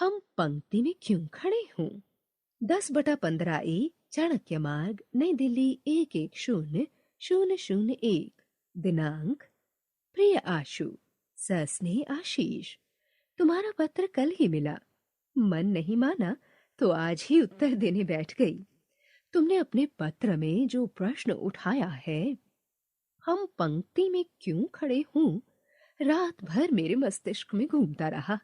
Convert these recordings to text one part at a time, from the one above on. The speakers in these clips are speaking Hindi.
हम पंक्ति में क्यों खड़े हों? 10/15 चाणक्य मार्ग, नई दिल्ली 110001। दिनांक: प्रिय आशु, सस्नेह आशीष। तुम्हारा पत्र कल ही मिला। मन नहीं माना तो आज ही उत्तर देने बैठ गई। तुमने अपने पत्र में जो प्रश्न उठाया है, हम पंक्ति में क्यों खड़े हों, रात भर मेरे मस्तिष्क में घूमता रहा।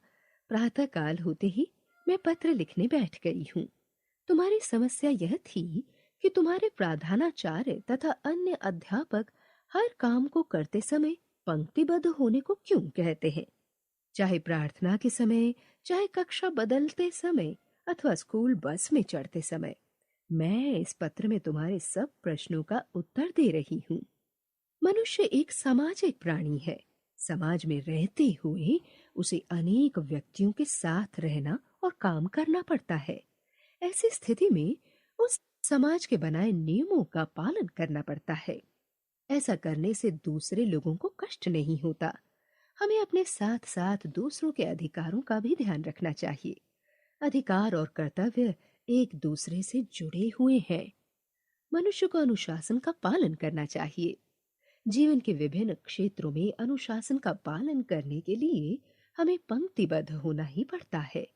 प्रातः काल होते ही मैं पत्र लिखने बैठ गई हूँ। तुम्हारी समस्या यह थी कि तुम्हारे प्रधानाचार्य तथा अन्य अध्यापक हर काम को करते समय पंक्तिबद्ध होने को क्यों कहते हैं, चाहे प्रार्थना के समय, चाहे कक्षा बदलते समय अथवा स्कूल बस में चढ़ते समय। मैं इस पत्र में तुम्हारे सब प्रश्नों का उत्तर दे रही हूँ। मनुष्य एक सामाजिक प्राणी है। समाज में रहते हुए उसे अनेक व्यक्तियों के साथ रहना और काम करना पड़ता है। ऐसी स्थिति में उस समाज के बनाए नियमों का पालन करना पड़ता है। ऐसा करने से दूसरे लोगों को कष्ट नहीं होता। हमें अपने साथ साथ दूसरों के अधिकारों का भी ध्यान रखना चाहिए। अधिकार और कर्तव्य एक दूसरे से जुड़े हुए हैं। मनुष्य को अनुशासन का पालन करना चाहिए। जीवन के विभिन्न क्षेत्रों में अनुशासन का पालन करने के लिए हमें पंक्तिबद्ध होना ही पड़ता है।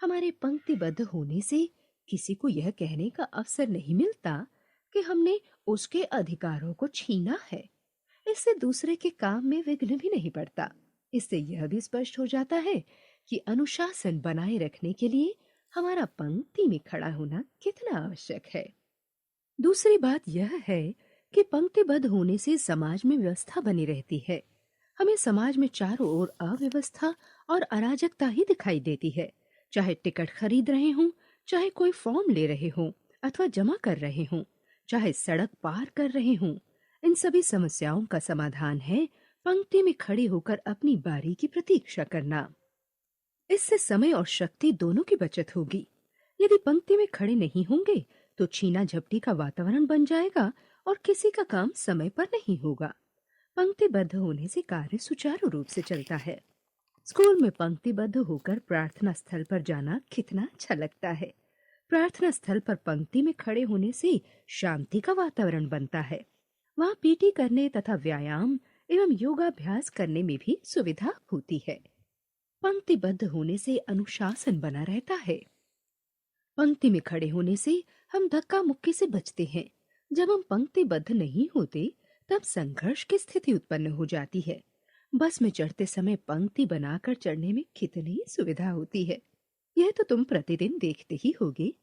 हमारे पंक्तिबद्ध होने से किसी को यह कहने का अवसर नहीं मिलता कि हमने उसके अधिकारों को छीना है। इससे दूसरे के काम में विघ्न भी नहीं पड़ता। इससे यह भी स्पष्ट हो जाता है कि अनुशासन बनाए रखने के लिए हमारा पंक्ति में खड़ा होना कितना आवश्यक है। दूसरी बात यह है कि पंक्तिबद्ध होने से समाज में व्यवस्था बनी रहती है। हमें समाज में चारों ओर अव्यवस्था और अराजकता ही दिखाई देती है। चाहे टिकट खरीद रहे हों, चाहे कोई फॉर्म ले रहे हों अथवा जमा कर रहे हों, चाहे सड़क पार कर रहे हों, इन सभी समस्याओं का समाधान है पंक्ति में खड़े होकर अपनी बारी की प्रतीक्षा करना। इससे समय और शक्ति दोनों की बचत होगी। यदि पंक्ति में खड़े नहीं होंगे तो छीना झपटी का वातावरण बन जाएगा और किसी का काम समय पर नहीं होगा। पंक्तिबद्ध होने से कार्य सुचारू रूप से चलता है। स्कूल में पंक्तिबद्ध होकर प्रार्थना स्थल पर जाना कितना अच्छा लगता है। प्रार्थना स्थल पर पंक्ति में खड़े होने से शांति का वातावरण बनता है। वहां पीटी करने तथा व्यायाम एवं योगाभ्यास करने में भी सुविधा होती है। पंक्तिबद्ध होने से अनुशासन बना रहता है। पंक्ति में खड़े होने से हम धक्का मुक्की से बचते हैं। जब हम पंक्तिबद्ध नहीं होते तब संघर्ष की स्थिति उत्पन्न हो जाती है। बस में चढ़ते समय पंक्ति बनाकर चढ़ने में कितनी सुविधा होती है, यह तो तुम प्रतिदिन देखते ही होगे।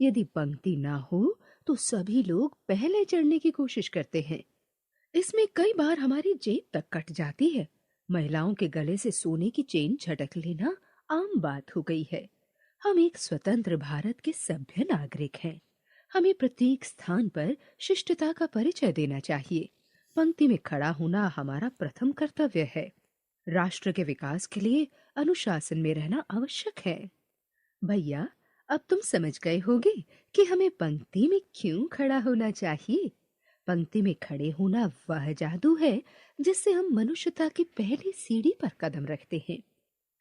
यदि पंक्ति ना हो तो सभी लोग पहले चढ़ने की कोशिश करते हैं। इसमें कई बार हमारी जेब तक कट जाती है। महिलाओं के गले से सोने की चेन झटक लेना आम बात हो गई है। हम एक स्वतंत्र भारत के सभ्य नागरिक हैं। हमें प्रत्येक स्थान पर शिष्टता का परिचय देना चाहिए। पंक्ति में खड़ा होना हमारा प्रथम कर्तव्य है। राष्ट्र के विकास के लिए अनुशासन में रहना आवश्यक है। भैया, अब तुम समझ गए होगे कि हमें पंक्ति में क्यों खड़ा होना चाहिए। पंक्ति में खड़े होना वह जादू है जिससे हम मनुष्यता की पहली सीढ़ी पर कदम रखते हैं।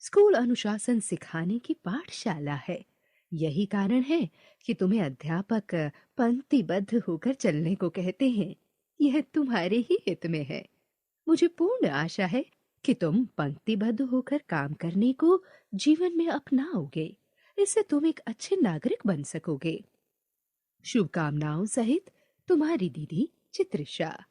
स्कूल अनुशासन सिखाने की पाठशाला है। यही कारण है कि तुम्हें अध्यापक पंक्तिबद्ध होकर चलने को कहते हैं। यह तुम्हारे ही हित में है। मुझे पूर्ण आशा है कि तुम पंक्तिबद्ध होकर काम करने को जीवन में अपनाओगे। इससे तुम एक अच्छे नागरिक बन सकोगे। शुभकामनाओं सहित तुम्हारी दीदी चित्रिशा।